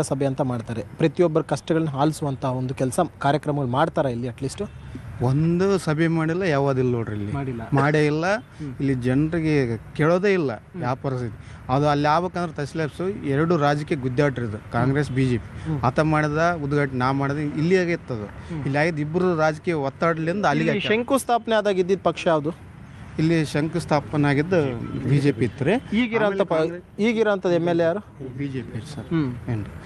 ಸಭೆ ಅಂತ ಮಾಡ್ತಾರೆ. ಪ್ರತಿಯೊಬ್ಬರ ಕಷ್ಟಗಳನ್ನ ಆಲಿಸುವಂಥ ಒಂದು ಕೆಲಸ ಕಾರ್ಯಕ್ರಮಗಳು ಮಾಡ್ತಾರೆ ಇಲ್ಲಿ ಅಟ್ಲೀಸ್ಟ್ ಒಂದು ಸಭೆ ಮಾಡಿಲ್ಲ, ಯಾವುದಿಲ್ಲ ನೋಡ್ರಿ, ಇಲ್ಲಿ ಮಾಡೇ ಇಲ್ಲ. ಇಲ್ಲಿ ಜನರಿಗೆ ಕೇಳೋದೇ ಇಲ್ಲ ಯಾವ ಪರಿಸ್ಥಿತಿ. ಅದು ಅಲ್ಲಿ ಆಗ್ಬೇಕಂದ್ರೆ ತಹಸೀಲ್ದಾರ್ಸು 2 ರಾಜಕೀಯ ಗುದ್ದಾಟ್ರಿದು, ಕಾಂಗ್ರೆಸ್ BJP. ಆತ ಮಾಡಿದ ಉದ್ಘಾಟನೆ ನಾ ಮಾಡಿದ ಇಲ್ಲಿ ಆಗಿತ್ತದು. ಇಲ್ಲಿ ಆಗಿದ್ದು ಇಬ್ಬರು ರಾಜಕೀಯ ಒತ್ತಡಲಿಂದ ಅಲ್ಲಿಗೆ ಶಂಕುಸ್ಥಾಪನೆ ಆದಾಗ ಇದ್ದಿದ್ದ ಪಕ್ಷ ಯಾವುದು? ಇಲ್ಲಿ ಶಂಕುಸ್ಥಾಪನೆ ಆಗಿದ್ದು BJP ಇತ್ತು ರೀ. ಈಗಿರೋಂಥದ್ದು MLA ಯಾರು? BJP sir.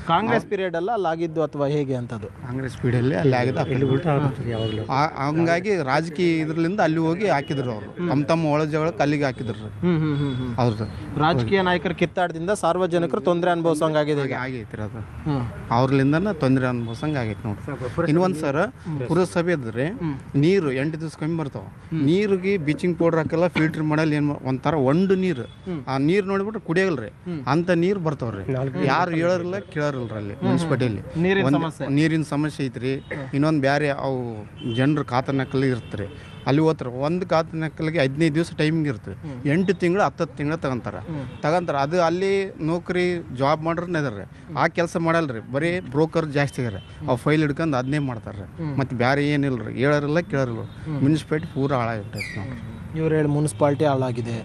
ಕಾಂಗ್ರೆಸ್ ಪೀರಿಯಡ್ ಅಲ್ಲ ಅಲ್ಲಾಗಿದ್ದು ಅಥವಾ ಹೇಗೆ ಅಂತದ್ದು? ಕಾಂಗ್ರೆಸ್ ಪೀರಿಯಡಲ್ಲಿ ಅಲ್ಲಿ ಆಗಿದ್ದು. ಹಂಗಾಗಿ ರಾಜಕೀಯ ಇದ್ರಲಿಂದ ಅಲ್ಲಿ ಹೋಗಿ ಹಾಕಿದ್ರು ಅವರು ತಮ್ಮ ಒಳ ಜಗಳಕ್ಕೆ ಅಲ್ಲಿಗೆ ಹಾಕಿದ್ರು ಅವ್ರದ್ದು. ರಾಜಕೀಯ ನಾಯಕರ ಕಿತ್ತಾಟದಿಂದ ಸಾರ್ವಜನಿಕರು ತೊಂದರೆ ಅನುಭವಿಸಂಗಾಗಿದೆ ಈಗ. ಆಗೈತಿ ಅದು ಅವ್ರಲಿಂದನ ತೊಂದರೆ ಅನುಭವಿಸಂಗೆ ಆಗೈತಿ ನೋಡ್ರಿ. ಇನ್ನೊಂದು ಸರ್ ಪುರಸಭೆ ಇದ್ರೆ ನೀರು 8 ದಿವಸ ಕಮ್ಮಿ ಬರ್ತಾವ. ನೀರಿಗೆ ಬ್ಲೀಚಿಂಗ್ ಪೌಡರ್ ಹಾಕಲ್ಲ, ಫಿಲ್ಟರ್ ಮಾಡಲ್ಲ, ಏನು ಒಂಥರ ಒಂದು ನೀರು. ಆ ನೀರು ನೋಡಿಬಿಟ್ರೆ ಕುಡಿಯಲ್ರಿ ಅಂತ ನೀರು ಬರ್ತಾವ್ರಿ. ಯಾರು ಹೇಳೋರಿಲ್ಲ ಕೇಳೋರಿಲ್ರಿ ಅಲ್ಲಿ ಮುನ್ಸಿಪಾಲಿಟಿಯಲ್ಲಿ. ನೀರಿನ ಸಮಸ್ಯೆ ಐತ್ರಿ. ಇನ್ನೊಂದು ಬೇರೆ ಅವು ಜನರು ಖಾತಾ ನಕಲಿ ಇರ್ತಾರೆ, ಅಲ್ಲಿ ಹೋಗ್ತಾರೆ. ಒಂದು ಖಾತಾ ನಕಲಿಗೆ 15 ದಿವಸ ಟೈಮಿಂಗ್ ಇರ್ತದೆ. 8 ತಿಂಗಳು 10 ತಿಂಗಳು ತಗೊಂತಾರೆ. ಅದು ಅಲ್ಲಿ ನೌಕರಿ ಜಾಬ್ ಮಾಡ್ರೆ ಇದಾರೆ, ಆ ಕೆಲಸ ಮಾಡಲ್ರಿ. ಬರೀ ಬ್ರೋಕರ್ ಜಾಸ್ತಿ ಇದಾರೆ. ಅವು ಫೈಲ್ ಹಿಡ್ಕೊಂಡು ಅದನ್ನೇ ಮಾಡ್ತಾರೆ. ಮತ್ತು ಬೇರೆ ಏನಿಲ್ಲರಿ, ಹೇಳೋರಿಲ್ಲ ಕೇಳೋರಿಲ್ಲ. ಮುನ್ಸಿಪಾಲಿಟಿ ಪೂರ ಹಾಳಾಗಿಬಿಟ್ಟೈತೆ ನೋಡ್ರಿ. ಇವ್ರು ಹೇಳಿ ಮುನ್ಸಿಪಾಲ್ಟಿ ಹಾಳಾಗಿದೆ,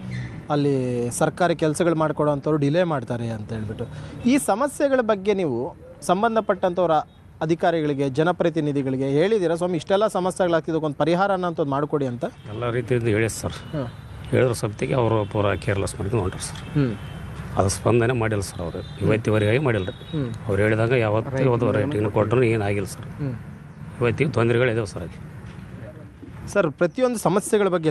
ಅಲ್ಲಿ ಸರ್ಕಾರಿ ಕೆಲಸಗಳು ಮಾಡಿಕೊಡೋವಂಥವ್ರು ಡಿಲೇ ಮಾಡ್ತಾರೆ ಅಂತ ಹೇಳ್ಬಿಟ್ಟು. ಈ ಸಮಸ್ಯೆಗಳ ಬಗ್ಗೆ ನೀವು ಸಂಬಂಧಪಟ್ಟಂಥವ್ರ ಅಧಿಕಾರಿಗಳಿಗೆ, ಜನಪ್ರತಿನಿಧಿಗಳಿಗೆ ಹೇಳಿದ್ದೀರಾ? ಸ್ವಾಮಿ ಇಷ್ಟೆಲ್ಲ ಸಮಸ್ಯೆಗಳಾಗ್ತಿದ್ದು ಒಂದು ಪರಿಹಾರ ಅನ್ನೋಂಥದ್ದು ಮಾಡಿಕೊಡಿ ಅಂತ ಎಲ್ಲ ರೀತಿಯಿಂದ ಹೇಳಿ ಸರ್. ಹೇಳಿದ್ರ ಸಬ್ತಿಗೆ ಅವರು ಪೂರ ಕೇರ್ಲೆಸ್ ಮಾಡ್ಕೊಂಡು ಹೊಂಟ್ರಿ ಸರ್. ಅದು ಸ್ಪಂದನೆ ಮಾಡಿಲ್ಲ ಸರ್. ಅವರು ಇವತ್ತಿವರೆಗಾಗಿ ಮಾಡಿಲ್ಲ ರೀ. ಅವ್ರು ಹೇಳಿದಾಗ ಯಾವತ್ತೂ ರೇಟಿಂಗ್ ಕೊಟ್ಟರು ಏನಾಗಿಲ್ಲ ಸರ್. ಇವತ್ತಿಗೆ ತೊಂದರೆಗಳಿದಾವೆ ಸರ್. ಸರ್ ಪ್ರತಿಯೊಂದು ಸಮಸ್ಯೆಗಳ ಬಗ್ಗೆ